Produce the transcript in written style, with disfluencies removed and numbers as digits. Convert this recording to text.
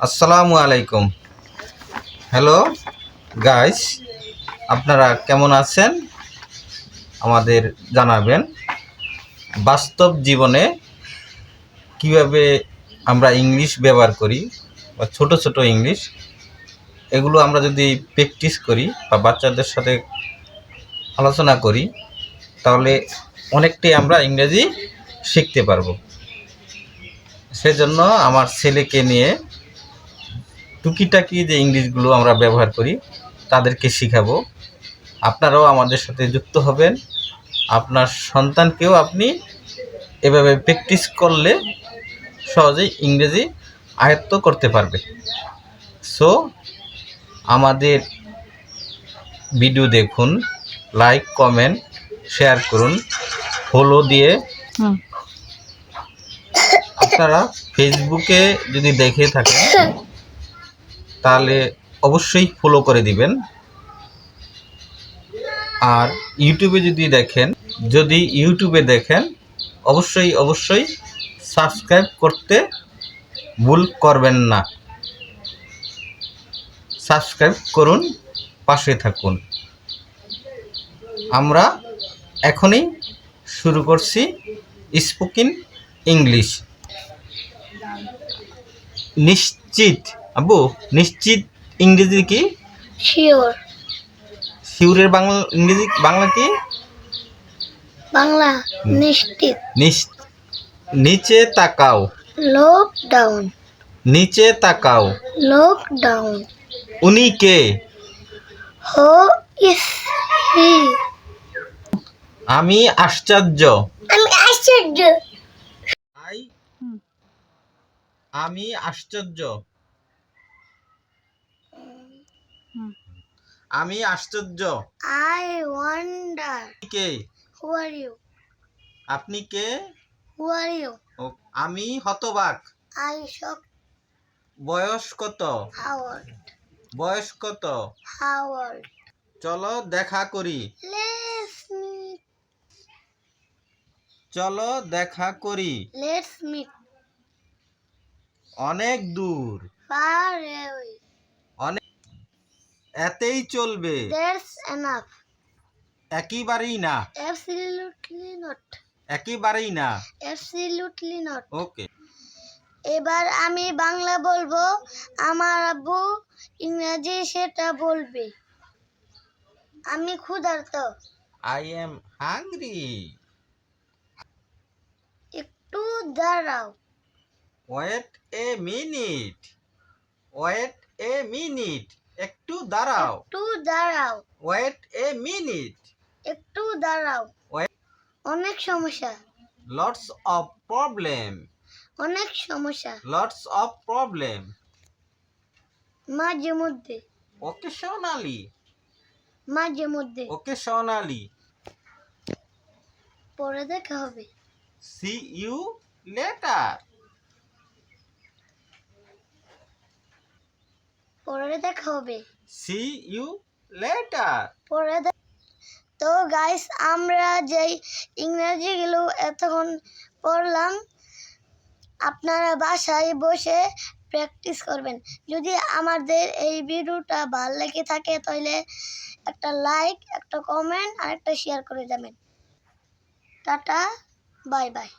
আসসালামু আলাইকুম। Hello guys, আপনারা কেমন আছেন আমাদের জানাবেন। বাস্তব জীবনে কিভাবে আমরা ইংলিশ ব্যবহার করি বা ছোট ছোট ইংলিশ, এগুলো আমরা যদি প্র্যাকটিস করি বা বাচ্চাদের সাথে আলোচনা করি, তাহলে অনেকটাই আমরা ইংরেজি শিখতে পারবো। সেজন্য আমার ছেলেকে নিয়ে টুকিটাকি যে ইংলিশগুলো আমরা ব্যবহার করি তাদেরকে শেখাবো। আপনারাও আমাদের সাথে যুক্ত হবেন। আপনার সন্তানকেও আপনি এভাবে প্র্যাকটিস করলে সহজেই ইংরেজি আয়ত্ত করতে পারবে। সো আমাদের ভিডিও দেখুন, লাইক কমেন্ট শেয়ার করুন, ফলো দিয়ে। আপনারা ফেসবুকে যদি দেখে থাকেন তাহলে অবশ্যই ফলো করে দিবেন। আর ইউটিউবে যদি ইউটিউবে দেখেন অবশ্যই সাবস্ক্রাইব করতে ভুল করবেন না। সাবস্ক্রাইব করুন, পাশে থাকুন। আমরা এখনই শুরু করছি স্পোকেন ইংলিশ। নিশ্চিত আব্বু, নিশ্চিত ইংরেজি কি? শিওর। শিওরের বাংলা কি? বাংলা নিশ্চিত। নিচে তাকাও। লকডাউন। নিচে তাকাও। লকডাউন। উনি কে? Who is he? আমি আশ্চর্য। আমি আশ্চর্য। আমি আশ্চর্য। আমি আশ্চর্য। I wonder. কে? Who are you? আপনি কে? Who are you? আমি হতবাক। I shock. বয়স কত? How old? বয়স কত? How old? চলো দেখা করি। Let's meet. চলো দেখা করি। Let's meet. অনেক দূর। Far away. অনেক। এতেই চলবে। That's enough. একেবারেই না। Absolutely not. একেবারেই না। Absolutely not. ওকে। এবার আমি বাংলা বলবো, আমার আব্বু ইংরেজি সেটা বলবে। আমি ক্ষুধার্ত। I am hungry. একটু দাঁড়াও। Wait a minute. Wait a minute. একটু দাঁড়াও। একটু দাঁড়াও। Wait a minute. একটু দাঁড়াও। Wait. অনেক সমস্যা। Lots of problem. অনেক সমস্যা। Lots of problem. মাঝে মধ্যে। ওকেশনালি। মাঝে মধ্যে। ওকেশনালি। পরে দেখা হবে। See you later. পরে দেখা হবে। See you later. পরে তো গাইস, আমরা যেই ইংরেজিগুলো এতক্ষণ পড়লাম, আপনারা বাসায় বসে প্র্যাকটিস করবেন। যদি আমাদের এই ভিডিওটা ভালো লেগে থাকে তাহলে একটা লাইক, একটা কমেন্ট আর একটা শেয়ার করে যাবেন। Tata, bye bye.